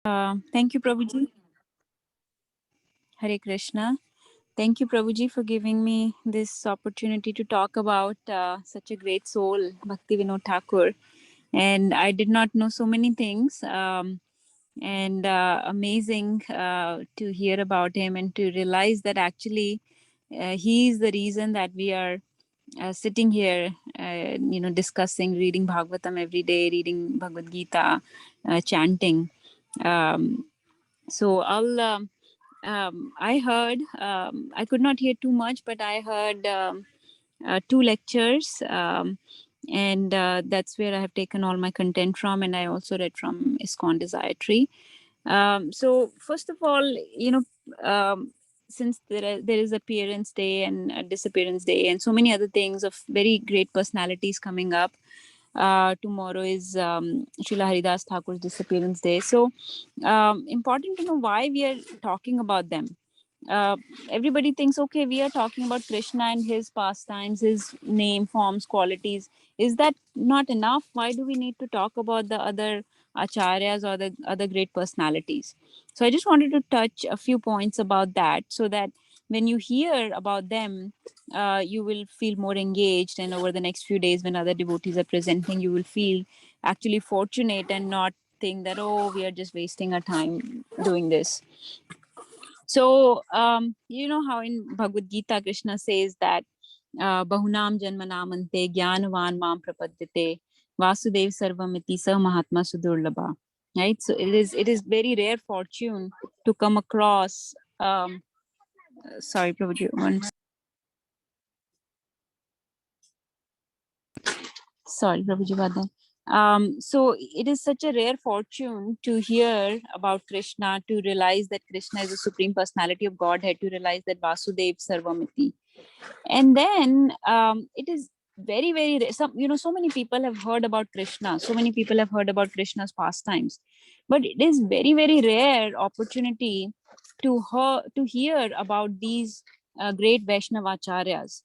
Thank you, Prabhuji. Hare Krishna. Thank you, Prabhuji, for giving me this opportunity to talk about such a great soul, Bhakti Vinod Thakur. And I did not know so many things. And amazing to hear about him and to realize that actually he is the reason that we are sitting here, discussing, reading Bhagavatam every day, reading Bhagavad Gita, chanting. Um, so I heard, I could not hear too much, but I heard two lectures. And that's where I have taken all my content from. And I also read from ISKCON Desire. So first of all, since there is Appearance Day and Disappearance Day and so many other things of very great personalities coming up. Tomorrow is Srila Haridas Thakur's Disappearance Day. So important to know why we are talking about them. uh, Everybody thinks, okay, we are talking about Krishna and his pastimes, his name, forms, qualities. Is that not enough? Why do we need to talk about the other acharyas or the other great personalities? So I just wanted to touch a few points about that, so that when you hear about them, you will feel more engaged, and over the next few days when other devotees are presenting, you will feel actually fortunate and not think that, oh, we are just wasting our time doing this. So, you know how in Bhagavad Gita, Krishna says that Bahunam Janmanamante Jnanavan Mam Prapadyate Vasudev Sarvamiti Sa Mahatma Sudurlabha. Right? So it is very rare fortune to come across. Sorry, Prabhuji. Sorry, Prabhuji Vardhan. So it is such a rare fortune to hear about Krishna, to realize that Krishna is the supreme personality of Godhead, to realize that Vasudev Sarvamiti. And then it is very, very some, so many people have heard about Krishna, so many people have heard about Krishna's pastimes, but it is very, very rare opportunity to hear about these great Vaishnavacharyas.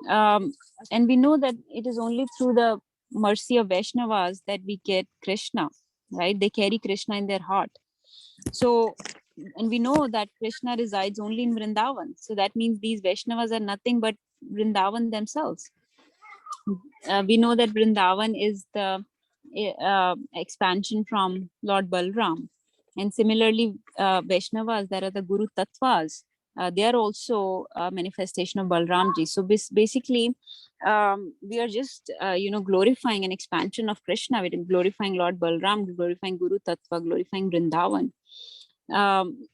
And we know that it is only through the mercy of Vaishnavas that we get Krishna, right? They carry Krishna in their heart. So, and we know that Krishna resides only in Vrindavan. So that means these Vaishnavas are nothing but Vrindavan themselves. We know that Vrindavan is the expansion from Lord Balram. And similarly, Vaishnavas, that are the Guru Tattvas, they are also a manifestation of Balramji. So basically, we are just, glorifying an expansion of Krishna. We're glorifying Lord Balram, glorifying Guru Tattva, glorifying Vrindavan.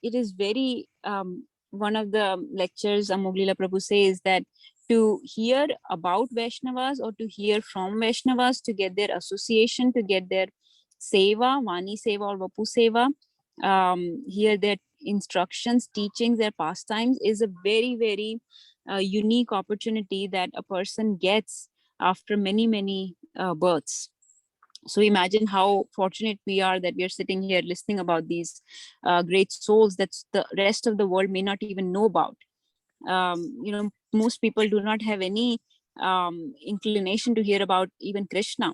It is very, one of the lectures Amoglila Prabhu says that to hear about Vaishnavas or to hear from Vaishnavas, to get their association, to get their seva, Vani seva or Vapu seva, hear their instructions, teachings, their pastimes, is a very, very unique opportunity that a person gets after many, many births. So imagine how fortunate we are that we are sitting here listening about these great souls that the rest of the world may not even know about. Most people do not have any inclination to hear about even Krishna.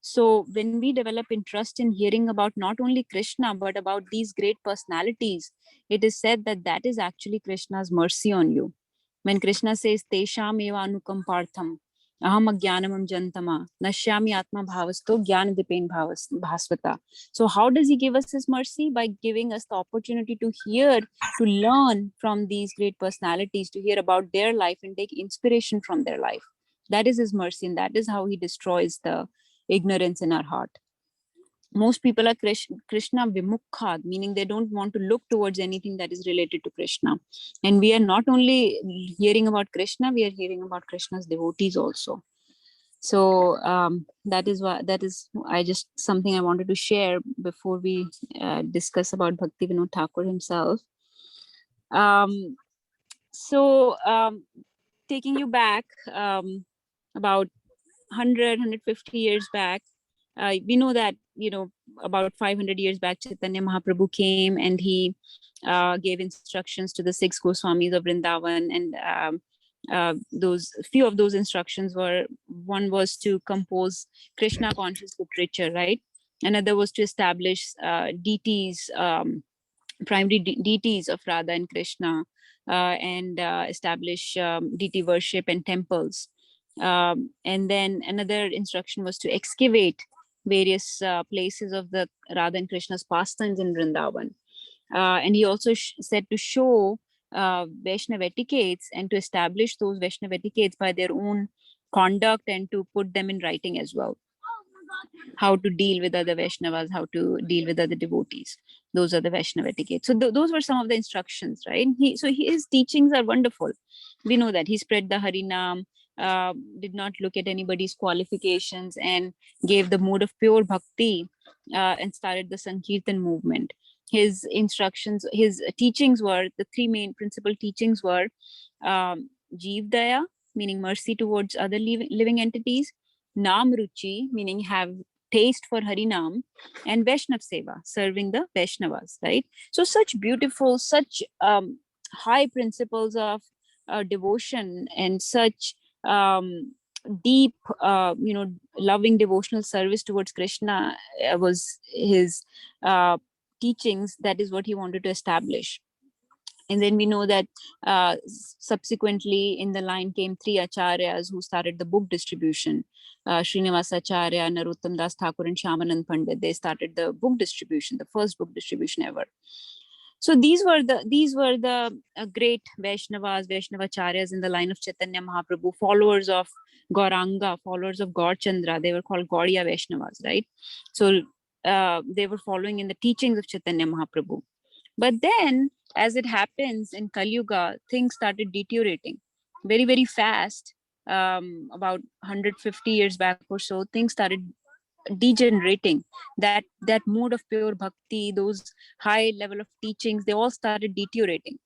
So when we develop interest in hearing about not only Krishna but about these great personalities, it is said that that is actually Krishna's mercy on you. When Krishna says Tesham eva anukampartham aham ajnanamam jantama nashyami atma bhavasto jnana dipen bhasvata. So how does he give us his mercy? By giving us the opportunity to hear, to learn from these great personalities, to hear about their life and take inspiration from their life. That is his mercy, and that is how he destroys the ignorance in our heart. Most people are Krishna vimukha, meaning they don't want to look towards anything that is related to Krishna. And we are not only hearing about Krishna, we are hearing about Krishna's devotees also. So that is I just something I wanted to share before we discuss about Bhakti Vinod Thakur himself. So taking you back about 150 years back, we know that, about 500 years back, Chaitanya Mahaprabhu came and he gave instructions to the 6 Goswamis of Vrindavan. And those few of those instructions were, one was to compose Krishna conscious literature, right? Another was to establish deities, primary deities of Radha and Krishna, and establish deity worship and temples. And then another instruction was to excavate various places of the Radha and Krishna's pastimes in Vrindavan. And he also said to show Vaishnava etiquettes and to establish those Vaishnava etiquettes by their own conduct and to put them in writing as well. How to deal with other Vaishnavas, how to deal with other devotees. Those are the Vaishnava etiquette. So those were some of the instructions, right? His teachings are wonderful. We know that he spread the Harinam, did not look at anybody's qualifications, and gave the mode of pure bhakti, and started the Sankirtan movement. His instructions, his teachings were, the three main principal teachings were Jeev Daya, meaning mercy towards other living entities, Nam Ruchi, meaning have taste for Harinam, and Vaishnav Seva, serving the Vaishnavas, right? So such beautiful, such high principles of devotion and such deep, loving devotional service towards Krishna was his teachings. That is what he wanted to establish. And then we know that subsequently in the line came three acharyas who started the book distribution. Srinivas Acharya, Narottam Das Thakur, and Shyamanand Pandit. They started the book distribution, the first book distribution ever. So these were the great Vaishnavacharyas in the line of Chaitanya Mahaprabhu, followers of Gauranga, followers of Gaur Chandra. They were called Gaudiya Vaishnavas, right? So they were following in the teachings of Chaitanya Mahaprabhu. But then, as it happens in Kali Yuga, things started deteriorating very, very fast. About 150 years back or so, things started degenerating. That mode of pure bhakti, those high level of teachings, they all started deteriorating.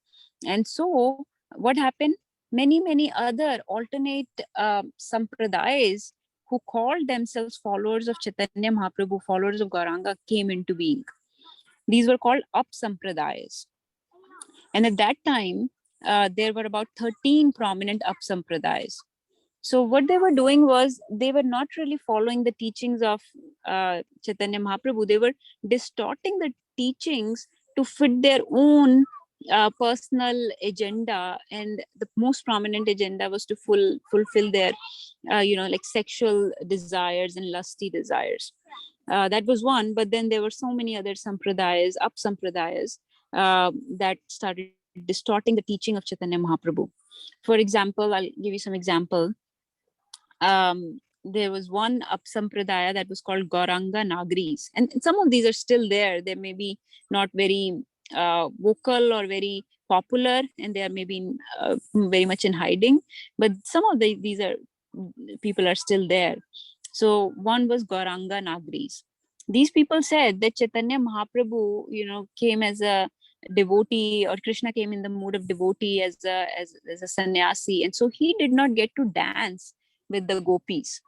And so what happened? Many other alternate sampradayas who called themselves followers of Chaitanya Mahaprabhu, followers of Gauranga, came into being. These were called up sampradayas. And at that time, there were about 13 prominent up sampradayas. So what they were doing was they were not really following the teachings of Chaitanya Mahaprabhu. They were distorting the teachings to fit their own personal agenda. And the most prominent agenda was to fulfill their, like sexual desires and lusty desires. That was one, but then there were so many other sampradayas, up sampradayas, that started distorting the teaching of Chaitanya Mahaprabhu. For example, I'll give you some example. There was one up sampradaya that was called Gauranga Nagris, and some of these are still there. They may be not very vocal or very popular, and they are maybe very much in hiding, but some of these are people are still there. So one was Gauranga Nagris. These people said that Chaitanya Mahaprabhu, came as a devotee, or Krishna came in the mood of devotee as a sannyasi, and so he did not get to dance with the gopis.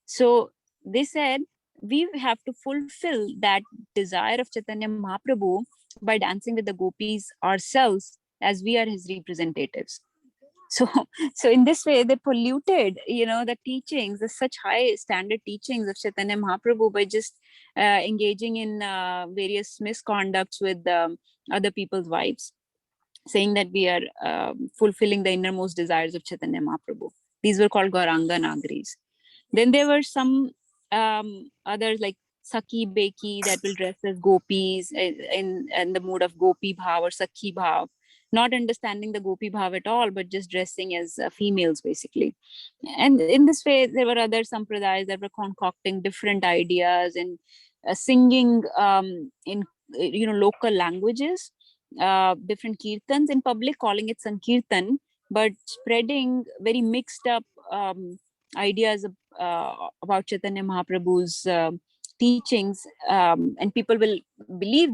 So they said we have to fulfill that desire of Chaitanya Mahaprabhu by dancing with the gopis ourselves, as we are his representatives. So in this way they polluted the teachings, the such high standard teachings of Chaitanya Mahaprabhu, by just engaging in various misconducts with other people's wives, saying that we are fulfilling the innermost desires of Chaitanya Mahaprabhu. These were called Gauranga Nagris. Then there were some others like Sakhi Beki that will dress as gopis in the mood of Gopi Bhav or Sakhi Bhav, not understanding the Gopi Bhav at all, but just dressing as females basically. And in this way, there were other sampradayas that were concocting different ideas and singing in local languages, different kirtans in public, calling it Sankirtan, but spreading very mixed up ideas about Chaitanya Mahaprabhu's teachings, and people will believe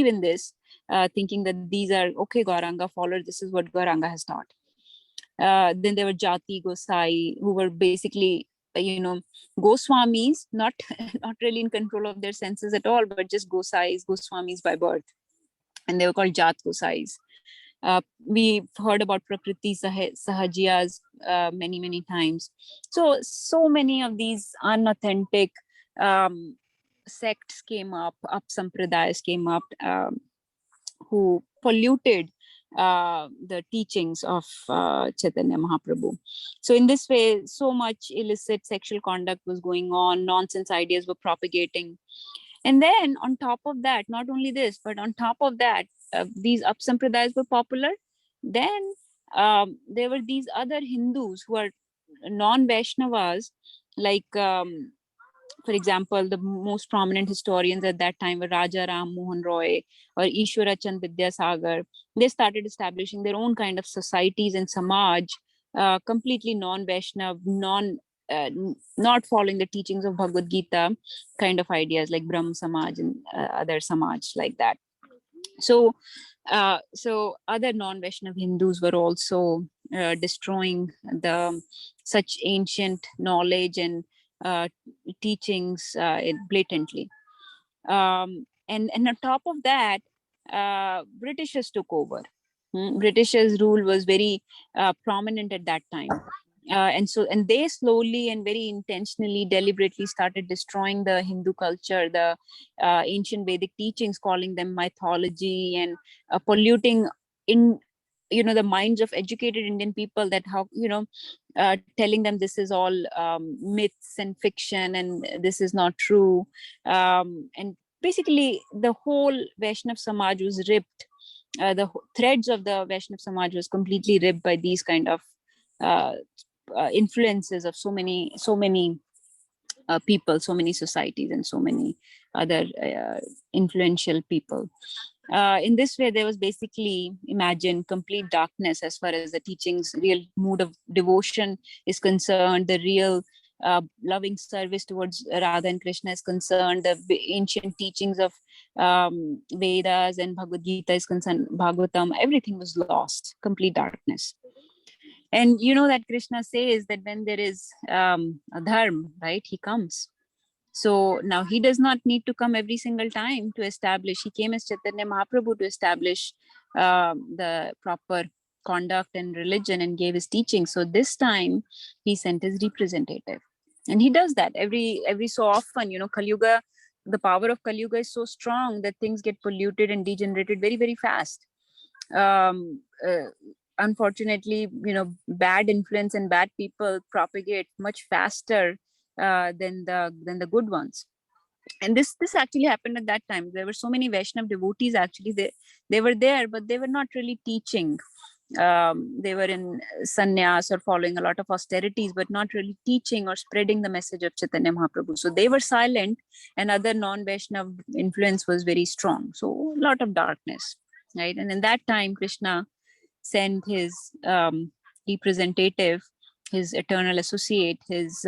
in this, thinking that these are okay Gauranga followers, this is what Gauranga has taught. Then there were Jati Gosai, who were basically Goswamis, not not really in control of their senses at all, but just Goswamis by birth, and they were called Jat Gosais. We've heard about Prakriti Sahajiyas many times. So many of these unauthentic sects came up sampradayas came up, who polluted the teachings of Chaitanya Mahaprabhu. So in this way, so much illicit sexual conduct was going on, nonsense ideas were propagating. And then on top of that, not only this, but on top of that, these upsampradayas were popular. Then there were these other Hindus who are non-Vaishnavas, like for example, the most prominent historians at that time were Raja Ram Mohan Roy or Ishwara Chand Vidyasagar. They started establishing their own kind of societies and samaj, completely non-Vaishnav, not following the teachings of Bhagavad Gita kind of ideas like Brahm Samaj and other samaj like that. So other non-Vaishnav Hindus were also destroying the such ancient knowledge and uh, teachings blatantly. And on top of that, Britishers took over. Britishers' rule was very prominent at that time. And they slowly and very intentionally, deliberately started destroying the Hindu culture, the ancient Vedic teachings, calling them mythology, and polluting in the minds of educated Indian people, that how telling them this is all myths and fiction and this is not true. And basically the whole Vaishnav Samaj was ripped. The threads of the Vaishnav Samaj was completely ripped by these kind of uh, influences of so many people, so many societies, and so many other influential people. In this way, there was basically, imagine, complete darkness as far as the teachings, real mood of devotion is concerned, the real loving service towards Radha and Krishna is concerned, the ancient teachings of Vedas and Bhagavad Gita is concerned, Bhagavatam, everything was lost, complete darkness. And you know that Krishna says that when there is a dharma, right, he comes. So now he does not need to come every single time to establish. He came as Chaitanya Mahaprabhu to establish the proper conduct and religion and gave his teaching. So this time he sent his representative. And he does that every so often. Kali Yuga, the power of Kali Yuga is so strong that things get polluted and degenerated very, very fast. Um, uh, Unfortunately, bad influence and bad people propagate much faster than the good ones. And this actually happened at that time. There were so many Vaishnav devotees, actually they were there, but they were not really teaching. They were in sannyas or following a lot of austerities, but not really teaching or spreading the message of Chaitanya Mahaprabhu. So they were silent, and other non-Vaishnav influence was very strong. So a lot of darkness, right? And in that time, Krishna sent his representative, his eternal associate, his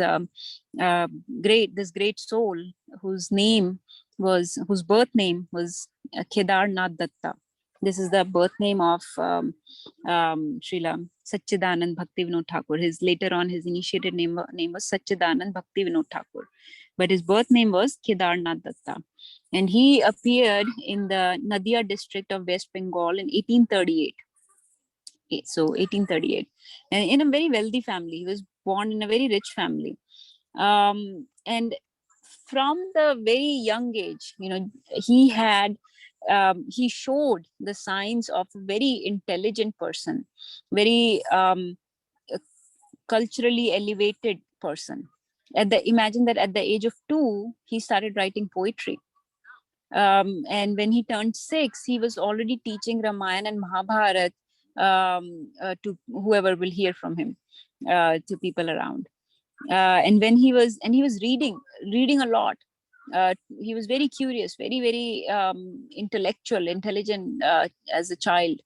this great soul, whose birth name was Kedarnath Datta. This is the birth name of Srila Satchidanand Bhakti Vinod Thakur. His initiated name was Satchidanand Bhakti Vinod Thakur, but his birth name was Kedarnath Datta. And he appeared in the Nadia district of West Bengal in 1838. So 1838, and in a very wealthy family. He was born in a very rich family, and from the very young age, he showed the signs of a very intelligent person, very culturally elevated person. Imagine that at the age of 2 he started writing poetry. And when he turned 6, he was already teaching Ramayana and Mahabharata to whoever will hear from him, to people around. And he was reading a lot. He was very curious, very, very intelligent as a child.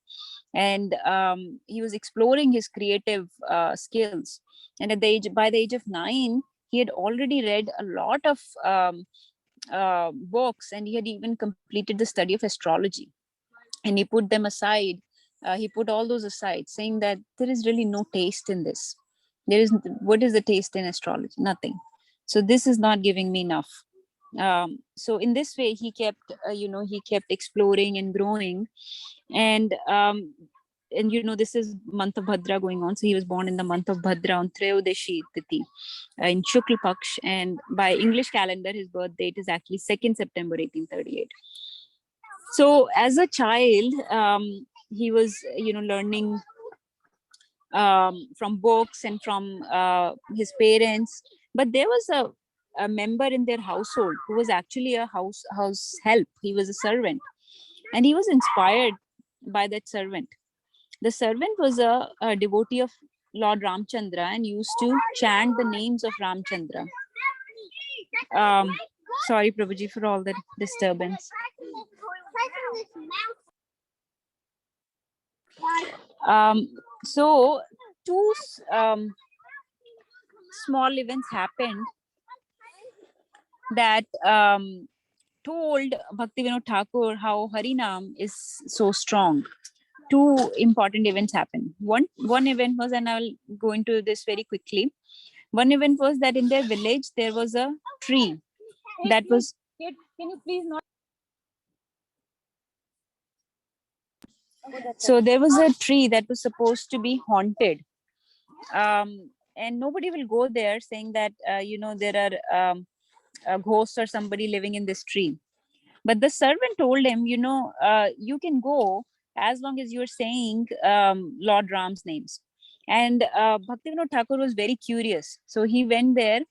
And he was exploring his creative skills. And by the age of 9, he had already read a lot of books, and he had even completed the study of astrology. And he put them aside. He put all those aside, saying that there is really no taste in this. What is the taste in astrology? Nothing. So this is not giving me enough. So in this way, he kept exploring and growing. And and this is month of Bhadra going on. So he was born in the month of Bhadra on Trayodashi Tithi in Shukla Paksh, and by English calendar, his birth date is actually 2nd September 1838. So as a child, he was, learning from books and from his parents. But there was a member in their household who was actually a house help. He was a servant, and he was inspired by that servant. The servant was a devotee of Lord Ramchandra and used to chant the names of Ramchandra. Sorry, Prabhuji, for all the disturbance. So two small events happened that told Bhaktivinoda Thakur how Harinam is so strong. Two important events happened. One event was, and I'll go into this very quickly. One event was that in their village there was a tree that was. Can you please not? So there was a tree that was supposed to be haunted, and nobody will go there saying that there are a ghost or somebody living in this tree. But the servant told him, you can go as long as you're saying Lord Ram's names. And Bhaktivinoda Thakur was very curious. So he went there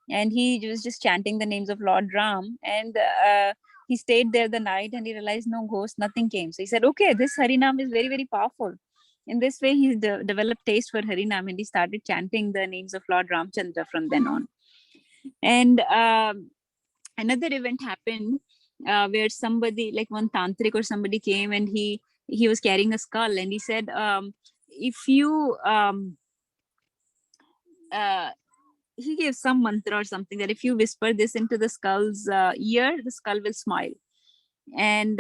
and he was just chanting the names of Lord Ram. And he stayed there the night and he realized no ghost, nothing came. So he said, okay, this Harinam is very, very powerful. In this way, he developed taste for Harinam and he started chanting the names of Lord Ramchandra from then on. And another event happened where somebody, like one tantric or somebody, came and he was carrying a skull, and he said, if you he gave some mantra or something that if you whisper this into the skull's ear, the skull will smile. And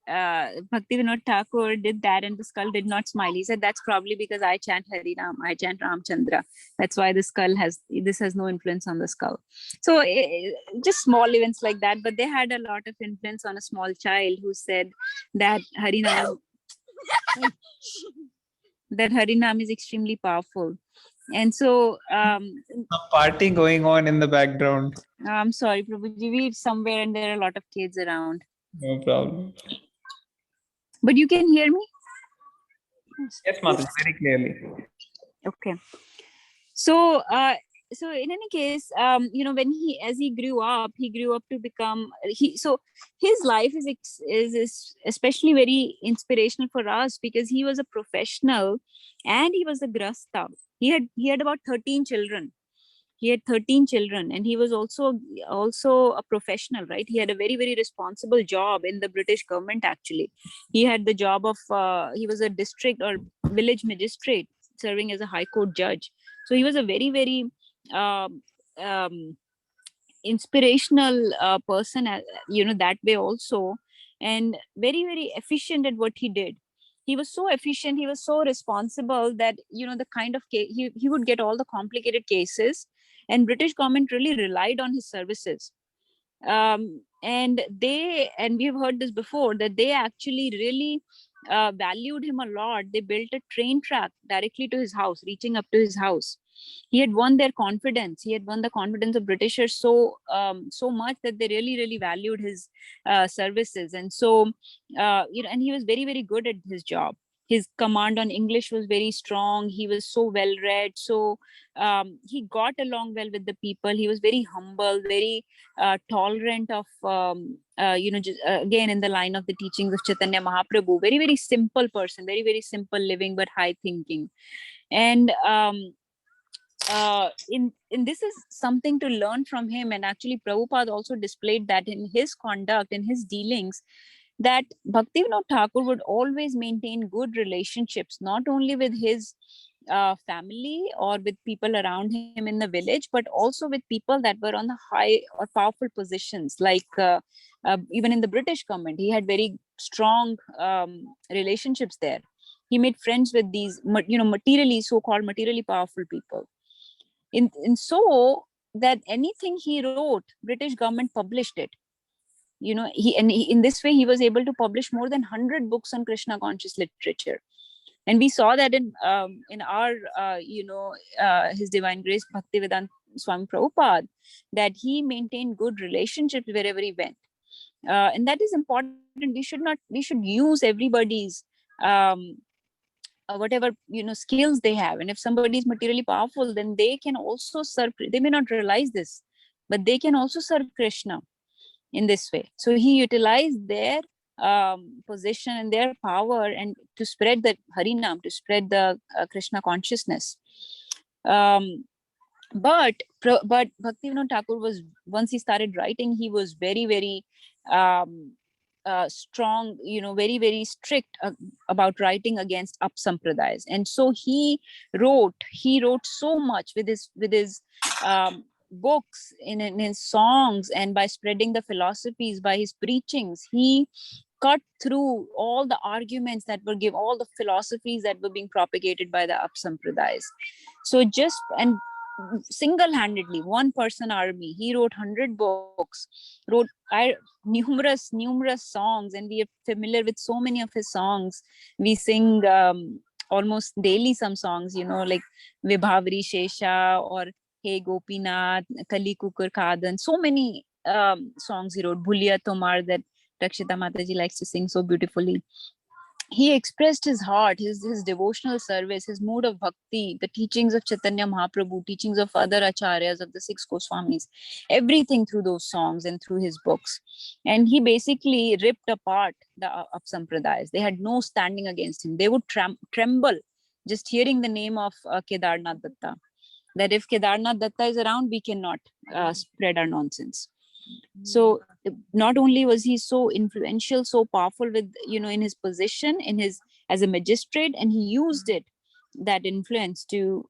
Bhaktivinoda Thakur did that and the skull did not smile. He said, that's probably because I chant Harinam, I chant Ramchandra. That's why this has no influence on the skull. So just small events like that, but they had a lot of influence on a small child who said that Harinam is extremely powerful. And so a party going on in the background. I'm sorry, Prabhuji, we're somewhere and there are a lot of kids around. No problem. But you can hear me? Yes, Mataji, very clearly. Okay. So in any case, when as he grew up to become so his life is especially very inspirational for us because he was a professional and he was a grasta. He had about 13 children. He had 13 children, and he was also a professional, right? He had a very, very responsible job in the British government. Actually, he had the job of he was a district or village magistrate serving as a high court judge. So he was a very, very inspirational person, that way also, and very, very efficient at what he did. He was so efficient, he was so responsible that the kind of case he would get all the complicated cases, and British government really relied on his services. And we've heard this before, that they actually really valued him a lot. They built a train track directly to his house, reaching up to his house. He had won their confidence. He had won the confidence of Britishers so much that they really, really valued his services. And so and he was very, very good at his job. His command on English was very strong. He was so well read. So he got along well with the people. He was very humble, very tolerant of again, in the line of the teachings of Chaitanya Mahaprabhu. Very, very simple person, very, very simple living, but high thinking. And in this is something to learn from him. And actually Prabhupada also displayed that in his conduct, in his dealings, that Bhaktivinoda Thakur would always maintain good relationships, not only with his family or with people around him in the village, but also with people that were on the high or powerful positions, like even in the British government. He had very strong relationships there. He made friends with these so-called materially powerful people. In so that anything he wrote, British government published it. in this way he was able to publish more than 100 books on Krishna conscious literature. And we saw that in our His Divine Grace Bhaktivedanta Swami Prabhupada, that he maintained good relationships wherever he went. And that is important. We should use everybody's whatever skills they have. And if somebody is materially powerful, then they can also serve. They may not realize this, but they can also serve Krishna in this way. So he utilized their position and their power and to spread the Harinam, to spread the Krishna consciousness. But Bhaktivinoda Thakur was, once he started writing, he was very, very strong, very, very strict about writing against upsampradayas. And so he wrote so much with his books, in his songs, and by spreading the philosophies, by his preachings, he cut through all the arguments that were given, all the philosophies that were being propagated by the upsampradayas. So single-handedly, one person army, he wrote 100 books, wrote numerous songs, and we are familiar with so many of his songs. We sing almost daily some songs, like Vibhavari Shesha or Hey Gopinath, Kali Kukur Khadan, so many songs he wrote. Bhuliya Tomar, that Rakshita Mataji likes to sing so beautifully. He expressed his heart, his devotional service, his mood of bhakti, the teachings of Chaitanya Mahaprabhu, teachings of other acharyas of the 6 Goswamis, everything through those songs and through his books. And he basically ripped apart the upsampradayas. They had no standing against him. They would tremble just hearing the name of Kedarnath Datta. That if Kedarnath Datta is around, we cannot spread our nonsense. So not only was he so influential, so powerful with, in his position, as a magistrate, and he used that influence to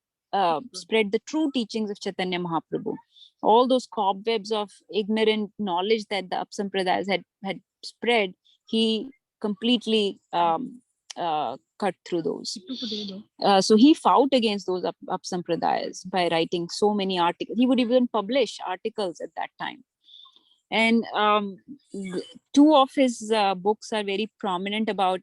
spread the true teachings of Chaitanya Mahaprabhu. All those cobwebs of ignorant knowledge that the upsampradayas had spread, he completely cut through those. So he fought against those upsampradayas by writing so many articles. He would even publish articles at that time. And 2 of his books are very prominent about,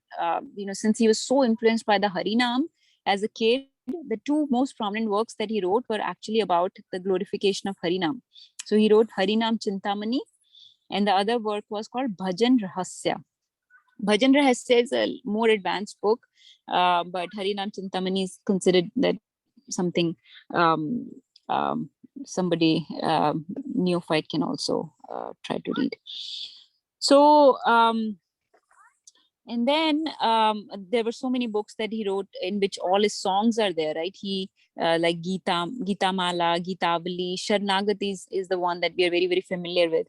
since he was so influenced by the Harinam as a kid, the 2 most prominent works that he wrote were actually about the glorification of Harinam. So he wrote Harinam Chintamani, and the other work was called Bhajan Rahasya. Bhajan Rahasya is a more advanced book, but Harinam Chintamani is considered that something somebody neophyte can also try to read. So and then there were so many books that he wrote in which all his songs are there, right? He like Gita Mala, Gitavali, Sharnagati is the one that we are very, very familiar with.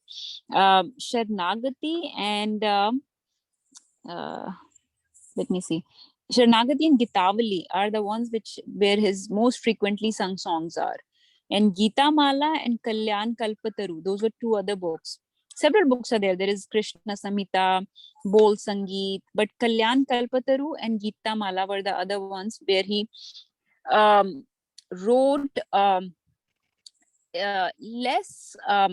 Sharnagati and let me see. Sharnagati and Gitavali are the ones where his most frequently sung songs are. And Gita Mala and Kalyan Kalpataru, those were 2 other books. Several books are there. There is Krishna Samhita, Bol Sangeet, but Kalyan Kalpataru and Gita Mala were the other ones where he wrote less. I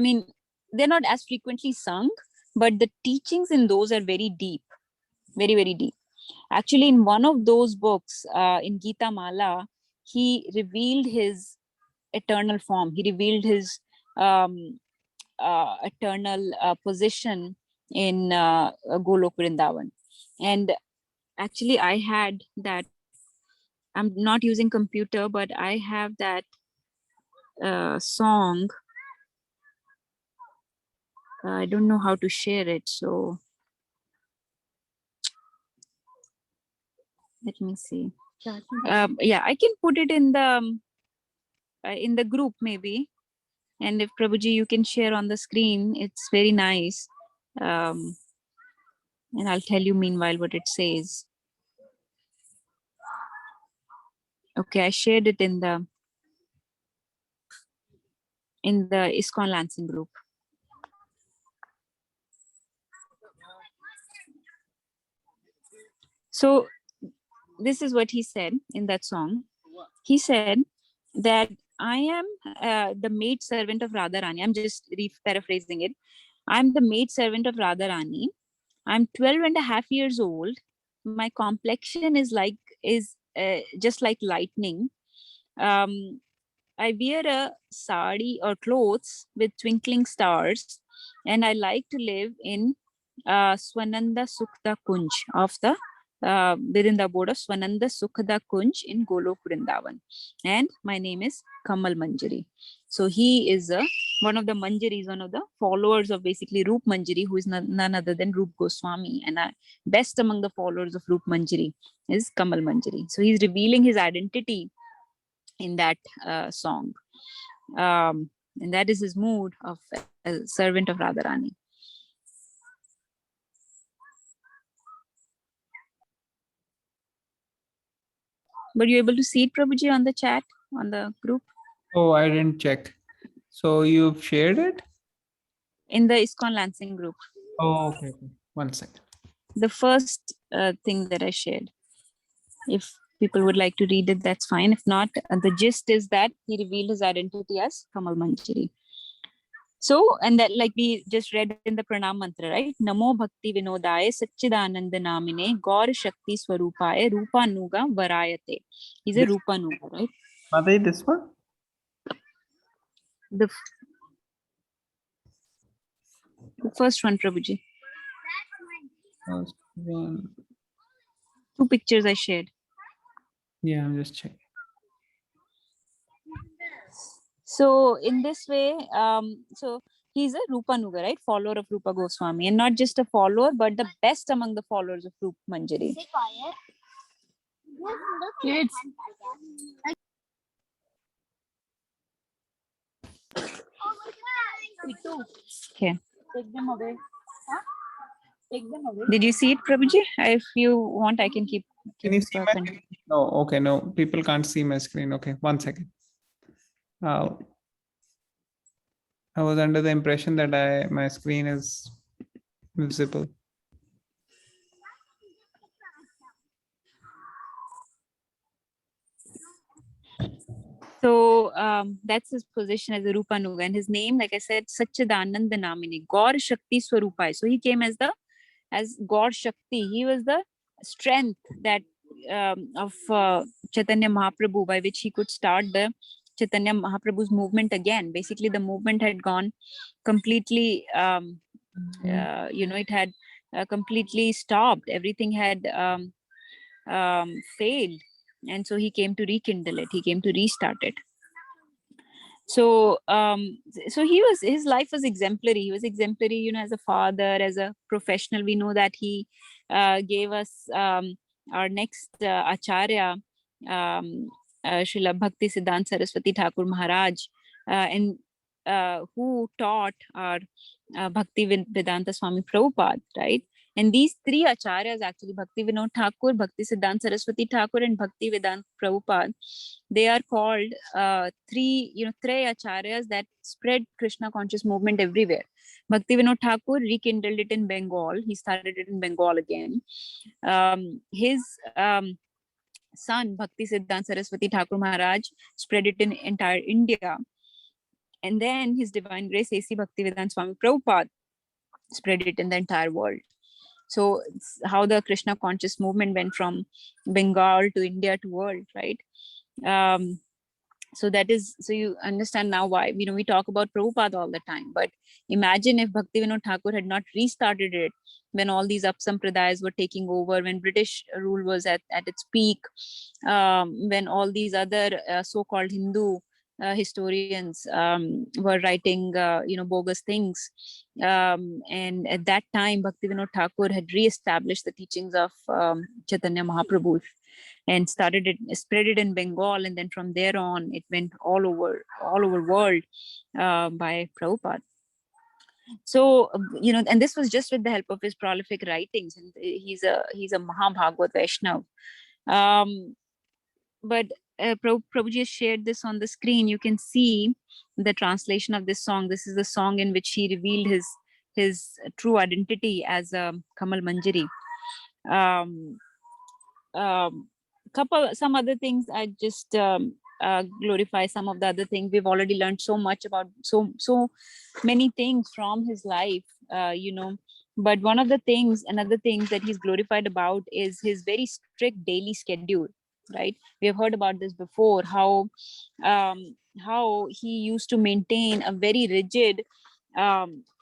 mean, they're not as frequently sung, but the teachings in those are very deep, very, very deep. Actually, in one of those books, in Gita Mala, he revealed his eternal form. He revealed his eternal position in Golok Vrindavan. And actually, I had that. I'm not using computer, but I have that song. I don't know how to share it, so let me see. Yeah, I can put it in the group maybe. And if Prabhuji, you can share on the screen, it's very nice. And I'll tell you meanwhile what it says. Okay, I shared it in the ISKCON Lansing group. So this is what he said in that song. He said that I am the maid servant of Radharani. I'm just paraphrasing it. I'm the maid servant of Radharani. I'm 12 and a half years old. My complexion is just like lightning. Um, I wear a sari or clothes with twinkling stars, and I like to live in Swananda Sukhda Kunj of the within the abode of Swananda Sukhda Kunj in Golok Vrindavan. And my name is Kamal Manjari. So he is one of the Manjaris, one of the followers of basically Roop Manjari, who is none other than Roop Goswami. And best among the followers of Roop Manjari is Kamal Manjari. So he's revealing his identity in that song. And that is his mood of a servant of Radharani. Were you able to see it, Prabhuji, on the chat, on the group? Oh, I didn't check. So you've shared it? In the ISKCON Lansing group. Oh, okay. 1 second. The first thing that I shared. If people would like to read it, that's fine. If not, the gist is that he revealed his identity as Kamal Manjari. So, and that like we just read in the Pranam Mantra, right? Namo Bhakti Vinodaya Satchidananda Namine Gaur Shakti Swarupaya Rupa Nuga Varayate. He's a Rupa Nuga, right? Mataji, this one? The first one, Prabhuji. First one. 2 pictures I shared. Yeah, I'm just checking. So in this way, so he's a Rupa Nuga, right? Follower of Rupa Goswami, and not just a follower, but the best among the followers of Rupa Manjari. Kids. Okay. Take them away. Huh? Take them away. Did you see it, Prabhuji? If you want, I can keep Can you see my open. screen? No, okay, no, people can't see my screen. Okay, 1 second. I was under the impression that my screen is visible. So that's his position as a Rupa Nuga, and his name, like I said, Satchidananda Namini, Gaur Shakti Swarupai. So he came as Gaur Shakti. He was the strength that of Chaitanya Mahaprabhu, by which he could start the Chaitanya Mahaprabhu's movement again. Basically, the movement had gone completely, it had completely stopped. Everything had failed. And so he came to rekindle it. He came to restart it. So his life was exemplary. He was exemplary, as a father, as a professional. We know that he gave us our next Acharya, Srila Bhakti Siddhanta Saraswati Thakur Maharaj, and who taught our Bhakti Vedanta Swami Prabhupada, right? And these 3 acharyas, actually, Bhakti Vinod Thakur, Bhakti Siddhanta Saraswati Thakur, and Bhakti Vedanta Prabhupada, they are called 3 acharyas that spread Krishna conscious movement everywhere. Bhakti Vinod Thakur rekindled it in Bengal. He started it in Bengal again. His son, Bhakti Siddhanta Saraswati Thakur Maharaj, spread it in entire India. And then his Divine Grace A.C. Bhaktivedanta Swami Prabhupada spread it in the entire world. So it's how the Krishna conscious movement went from Bengal to India to world, right? So you understand now why we talk about Prabhupada all the time. But imagine if Bhaktivinoda Thakur had not restarted it when all these upsampradayas were taking over, when British rule was at its peak, when all these other so-called Hindu historians were writing bogus things, and at that time Bhaktivinoda Thakur had re-established the teachings of Chaitanya Mahaprabhu and spread it in Bengal, and then from there on it went all over world by Prabhupada. So and this was just with the help of his prolific writings, and he's a Mahabhagavad Vaishnav. But Prabhuji has shared this on the screen. You can see the translation of this song. This is the song in which he revealed his true identity as Kamal Manjari. Some other things I just glorify some of the other things. We've already learned so much about so many things from his life, but another things that he's glorified about is his very strict daily schedule, right? We have heard about this before, how he used to maintain a very rigid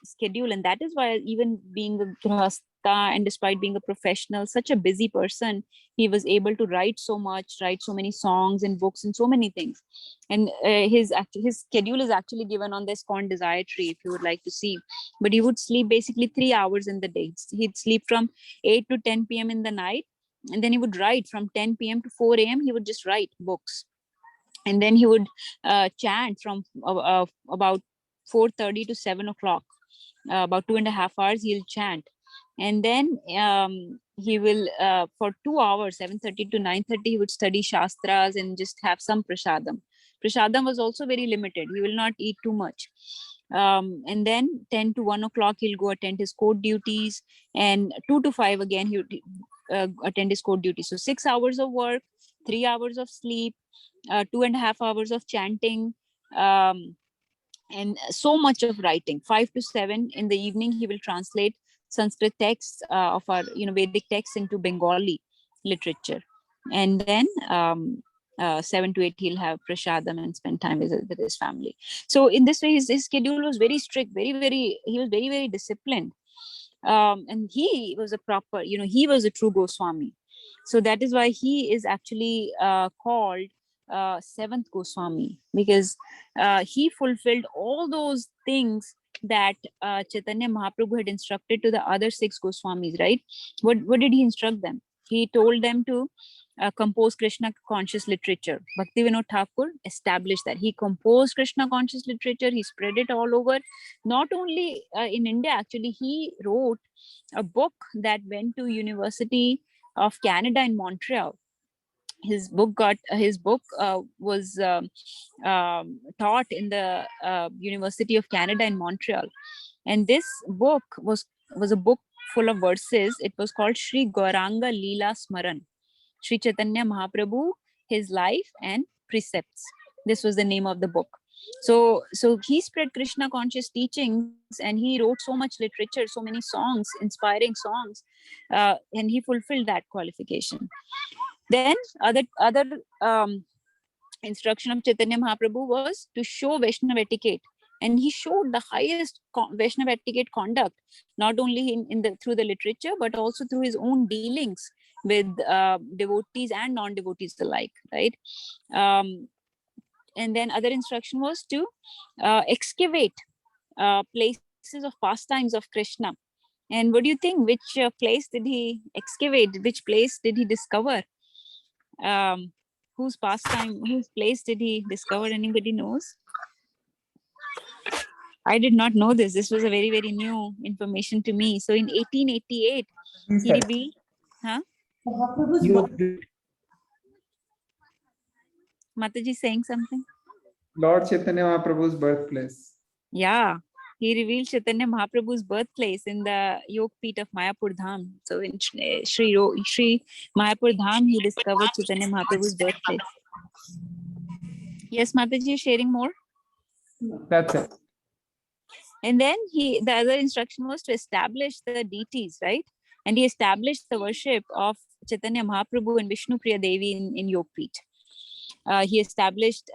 schedule, and that is why, even being a grahastha and despite being a professional, such a busy person, he was able to write so many songs and books and so many things. And his schedule is actually given on this ISKCON Desire Tree, if you would like to see. But he would sleep basically 3 hours in the day. He'd sleep from 8 to 10 p.m. in the night, and then he would write from 10 p.m. to 4 a.m. He would just write books, and then he would chant from about 4:30 to 7 o'clock. About 2.5 hours he'll chant, and then he will for 2 hours, 7:30 to 9:30, he would study shastras and just have some prasadam was also very limited. He will not eat too much. And then 10 to 1 o'clock he'll go attend his court duties, and 2 to 5 again he would attend his court duties. So 6 hours of work, 3 hours of sleep, 2.5 hours of chanting, and so much of writing. 5 to 7 in the evening he will translate Sanskrit texts of our Vedic texts into Bengali literature, and then 7 to 8 he'll have prasadam and spend time with his family. So in this way his schedule was very strict, he was very, very disciplined, and he was a proper, he was a true Goswami. So that is why he is actually called seventh Goswami, because he fulfilled all those things that Chaitanya Mahaprabhu had instructed to the other 6 Goswamis, right? What did he instruct them? He told them to compose Krishna conscious literature. Bhaktivinoda Thakur established that. He composed Krishna conscious literature. He spread it all over. Not only in India, actually, he wrote a book that went to University of Canada in Montreal. His book was taught in the University of Canada in Montreal, and this book was a book full of verses. It was called Sri Gauranga Leela Smaran, Sri Chaitanya Mahaprabhu, his life and precepts. This was the name of the book. So he spread Krishna conscious teachings, and he wrote so much literature, so many songs, inspiring songs, and he fulfilled that qualification. Then other instruction of Chaitanya Mahaprabhu was to show Vaishnava etiquette, and he showed the highest Vaishnava etiquette conduct, not only through the literature, but also through his own dealings with devotees and non-devotees alike, right? And then other instruction was to excavate places of pastimes of Krishna. And what do you think? Which place did he excavate? Which place did he discover? Whose place did he discover? Anybody knows? I did not know this. This was a very, very new information to me. So in 1888, he revealed, Mataji saying something? Lord Chaitanya Mahaprabhu's birthplace. Yeah, he revealed Chaitanya Mahaprabhu's birthplace in the Yogpeeth of Mayapur Dham. So in Sri Mayapur Dham, he discovered Chaitanya Mahaprabhu's birthplace. Yes, Mataji, sharing more? That's it. And then the other instruction was to establish the deities, right? And he established the worship of Chaitanya Mahaprabhu and Vishnu Priya Devi in Yogpeeth. He established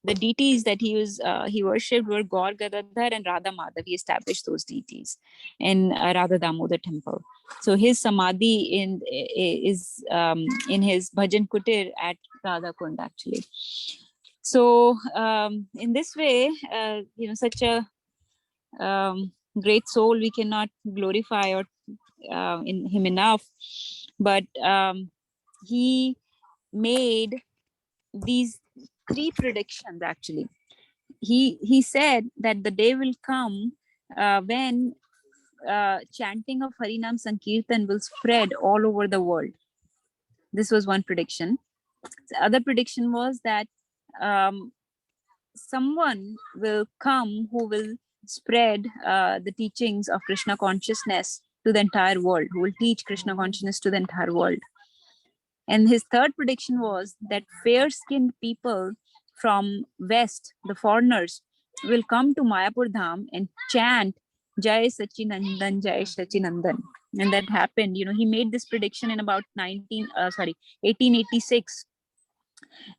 the deities that he worshipped were Gaur Gadadhar and Radha Madhav. He established those deities in Radha Damodar temple. So his samadhi is in his Bhajan Kutir at Radha Kund, actually. So in this way, such a great soul, we cannot glorify in him enough. But he made these 3 predictions, actually. He said that the day will come when chanting of Harinam Sankirtan will spread all over the world. This was one prediction. The other prediction was that someone will come who will spread the teachings of Krishna consciousness to the entire world, who will teach Krishna consciousness to the entire world. And his third prediction was that fair-skinned people from West, the foreigners, will come to Mayapur Dham and chant Jai Sachinandan, Jai Sachinandan. And that happened. He made this prediction in about 1886.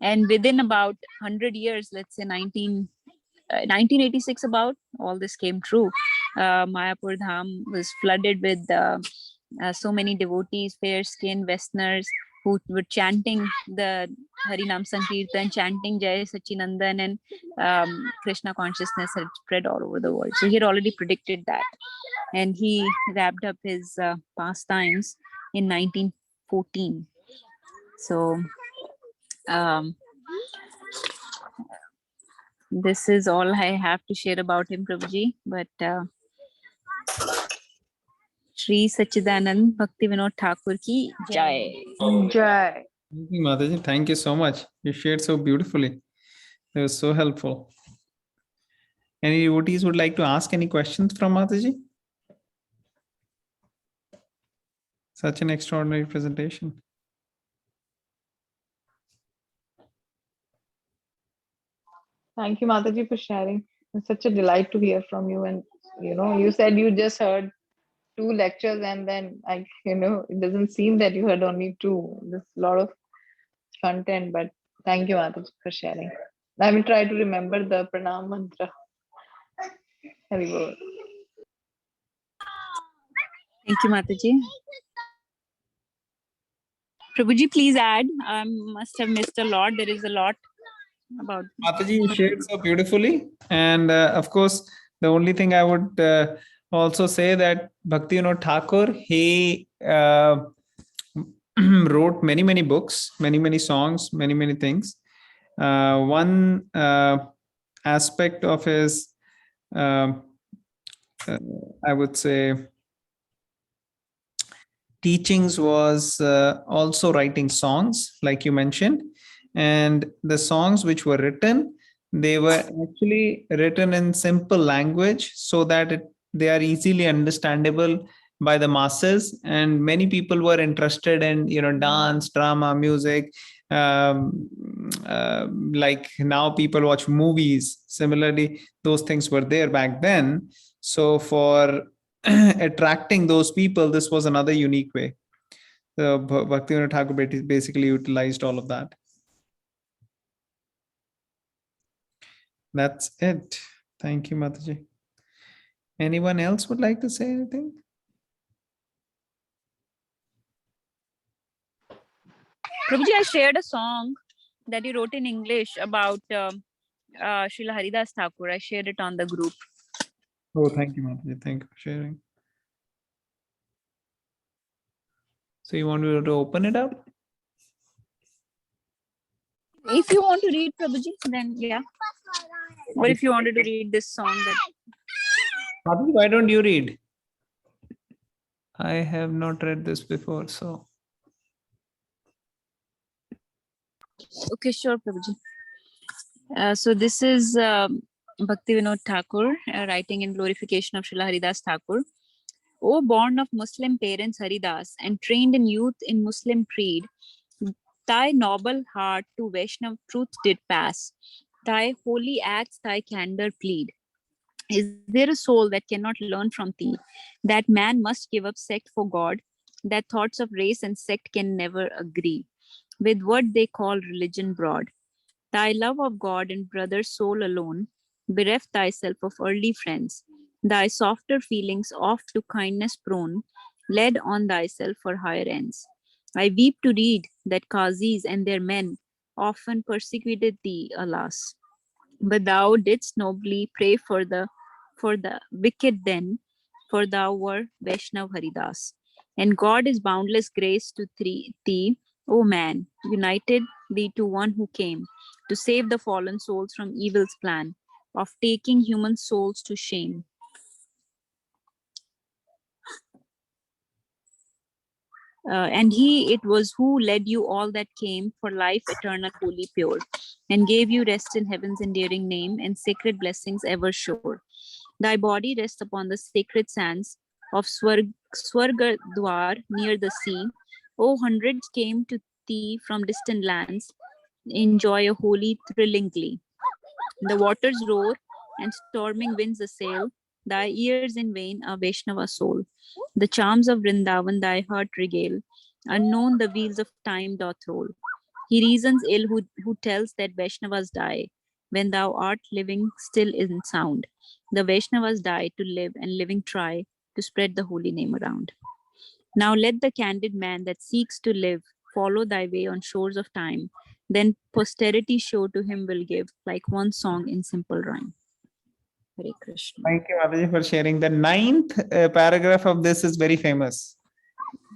And within about 100 years, let's say 1986, about, all this came true. Mayapur Dham was flooded with so many devotees, fair-skinned Westerners, who were chanting the Harinam Sankirtan, chanting Jai Sachinandan, and Krishna consciousness had spread all over the world. So he had already predicted that. And he wrapped up his pastimes in 1914. So this is all I have to share about him, Prabhuji. But Shri Sachidanand Bhakti Vinod Thakur ki Jai. Jai. Thank you, Mataji. Thank you so much. You shared so beautifully. It was so helpful. Any devotees would like to ask any questions from Mataji? Such an extraordinary presentation. Thank you, Mataji, for sharing. It's such a delight to hear from you. And you said you just heard 2 lectures, and then it doesn't seem that you heard only 2. There's a lot of content, but thank you, Mataji, for sharing. I will try to remember the pranam mantra. Hari Bol. Thank you, Mataji. Prabhuji, please add. I must have missed a lot. There is a lot about. Mataji, you shared so beautifully. And of course, the only thing I would also say that Bhakti Vinod Thakur, he wrote many, many books, many, many songs, many, many things. One aspect of his, I would say, teachings was also writing songs, like you mentioned. And the songs which were written, they were actually written in simple language so that they are easily understandable by the masses. And many people were interested in, dance, drama, music. Like now people watch movies. Similarly, those things were there back then. So for attracting those people, this was another unique way. So Bhakti Vinod Thakur basically utilized all of that. That's it. Thank you, Mataji. Anyone else would like to say anything? Prabhuji, I shared a song that you wrote in English about Srila Haridas Thakur. I shared it on the group. Oh, thank you, Mataji. Thank you for sharing. So you want me to open it up? If you want to read, Prabhuji, then yeah. Or if you wanted to read this song, then. Mataji, why don't you read? I have not read this before, so. Okay, sure, Prabhuji. So this is Bhakti Vinod Thakur writing in glorification of Srila Haridas Thakur. O born of Muslim parents Haridas and trained in youth in Muslim creed, thy noble heart to Vaishnav truth did pass. Thy holy acts thy candor plead. Is there a soul that cannot learn from thee? That man must give up sect for God, that thoughts of race and sect can never agree with what they call religion broad. Thy love of God and brother soul alone, bereft thyself of early friends, thy softer feelings oft to kindness prone, led on thyself for higher ends. I weep to read that Qazis and their men often persecuted thee, alas. But thou didst nobly pray for the wicked then, for thou were Vaishnav Haridas. And God is boundless grace to thee, O man, united thee to one who came to save the fallen souls from evil's plan of taking human souls to shame. And he it was who led you all that came for life eternal, holy, pure, and gave you rest in heaven's endearing name and sacred blessings ever sure. Thy body rests upon the sacred sands of Swargadwar near the sea. Oh, hundreds came to bhakti from distant lands enjoy a holy thrilling glee. The waters roar and storming winds assail thy ears in vain, a Vaishnava soul. The charms of Vrindavan thy heart regale, unknown the wheels of time doth roll. He reasons ill who tells that Vaishnavas die, when thou art living still in sound. The Vaishnavas die to live, and living try to spread the holy name around. Now let the candid man that seeks to live follow thy way on shores of time, then posterity show to him will give, like one song in simple rhyme. Hare Krishna. Thank you, Mataji, for sharing. The ninth paragraph of this is very famous.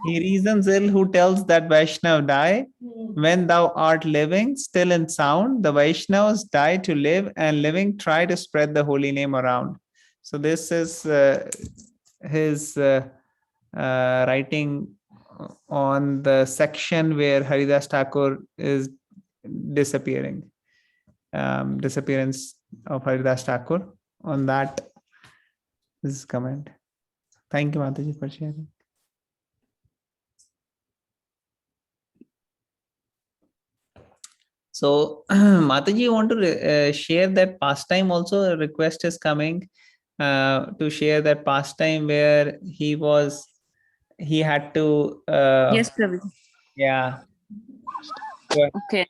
He reasons ill who tells that Vaishnav die, when thou art living still in sound. The Vaishnavas die to live, and living try to spread the holy name around. So this is his writing on the section where Haridas Thakur is disappearing, disappearance of Haridas Thakur. On that, this is comment. Thank you, Mataji, for sharing. So, Mataji, you want to share that pastime also? A request is coming to share that pastime where he had to. Yes, Prabhuji. Yeah. Okay.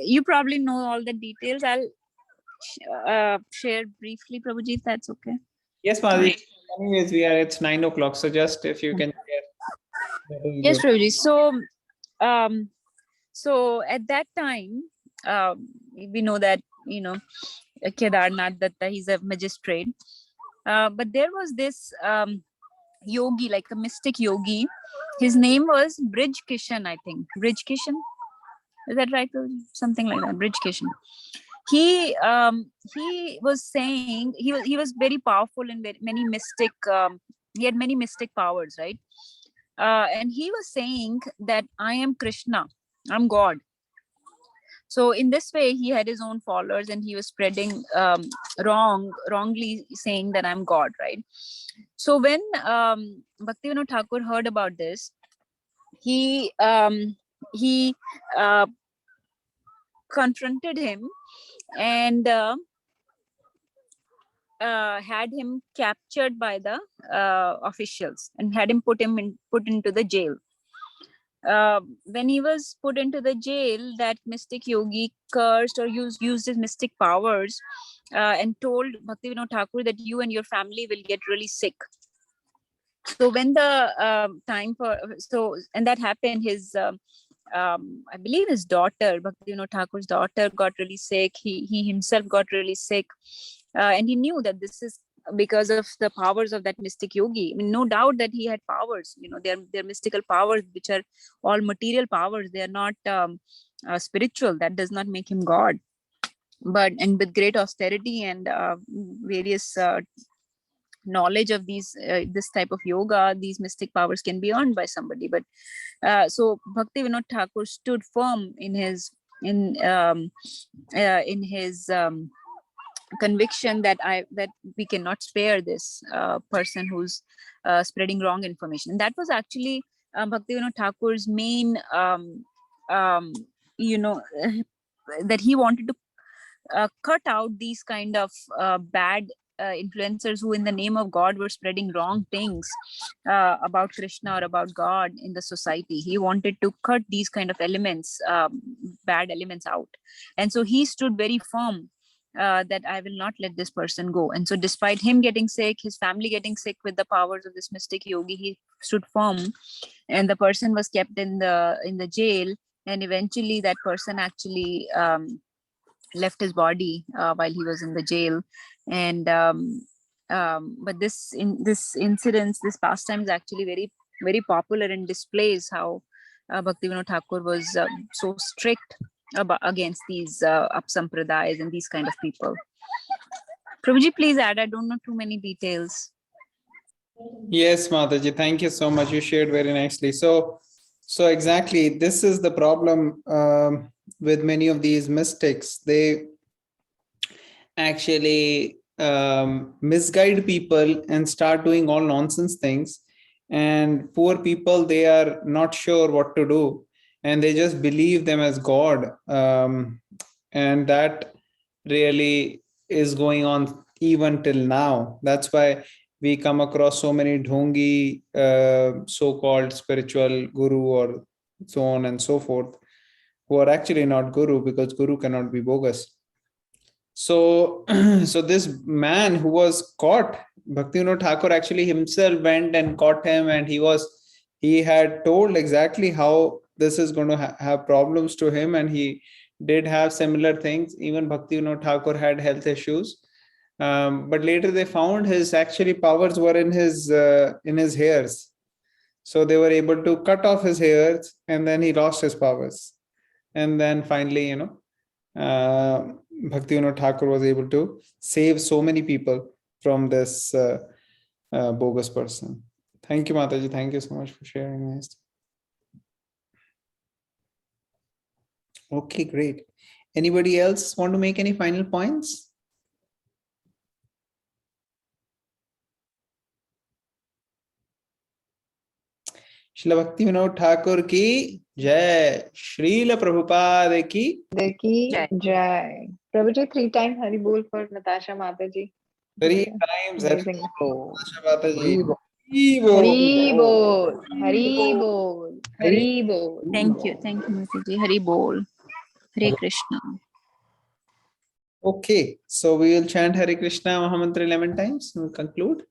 You probably know all the details. I'll share briefly, Prabhuji, if that's okay. Yes, Mataji. Anyways, it's 9 o'clock. So just if you can share. Yes, Prabhuji. So at that time, we know that, Kedarnath Datta, he's a magistrate. But there was this yogi, like a mystic yogi. His name was Brij Kishan, I think. Brij Kishan? Is that right? Something like that. Brij Kishan. He was saying he was very powerful in many mystic. He had many mystic powers, right? And he was saying that I am Krishna, I'm God. So in this way, he had his own followers, and he was spreading wrongly saying that I'm God, right? So when Bhaktivinoda Thakur heard about this, he confronted him and had him captured by the officials and had him put into the jail. When he was put into the jail, that mystic yogi cursed or used his mystic powers and told Bhaktivinoda Thakur that you and your family will get really sick. So when the and that happened, his I believe his daughter, Bhaktivinoda Thakur's daughter, got really sick. He himself got really sick, and he knew that this is because of the powers of that mystic yogi. I mean, no doubt that he had powers. They're mystical powers, which are all material powers. They are not spiritual. That does not make him God. And with great austerity and various knowledge of this type of yoga, these mystic powers can be earned by somebody. But so Bhaktivinoda Thakur stood firm in his conviction that we cannot spare this person who's spreading wrong information. And that was actually Bhaktivinoda Thakur's main that he wanted to cut out these kind of bad influencers who in the name of God were spreading wrong things about Krishna or about God in the society. He wanted to cut these kind of elements, bad elements out. And so he stood very firm that I will not let this person go. And so despite him getting sick, his family getting sick with the powers of this mystic yogi, he stood firm, and the person was kept in the jail. And eventually that person actually left his body while he was in the jail. And but this pastime is actually very, very popular and displays how Bhaktivinoda Thakur was so strict against these upsampradayas and these kind of people. Prabhuji, please add. I don't know too many details. Yes, Mataji, thank you so much. You shared very nicely. So exactly, this is the problem with many of these mystics. They actually misguide people and start doing all nonsense things. And poor people, they are not sure what to do. and they just believe them as God. And that really is going on even till now. That's why we come across so many dhongi, so-called spiritual guru or so on and so forth, who are actually not guru, because guru cannot be bogus. So, so this man who was caught, Bhaktivinoda Thakur actually himself went and caught him, and he had told exactly how this is going to have problems to him, and he did have similar things. Even Bhaktivinoda Thakur had health issues, but later they found his actually powers were in his hairs. So they were able to cut off his hairs, and then he lost his powers, and then finally, Bhaktivinoda Thakur was able to save so many people from this bogus person. Thank you, Mataji. Thank you so much for sharing this. Okay, great. Anybody else want to make any final points? Srila Bhaktivinoda Thakur ki jai. Srila Prabhupada ki Jai. Jai. Prabhuji, 3 times Hari Bol for Natasha Mataji. 3 times. Amazing. Natasha Mataji. Hari Bol. Hari Bol. Hari Bol. Thank you, Mataji. Hari Bol. Hare Krishna. Okay, so we will chant Hare Krishna Mahamantra 11 times and we'll conclude.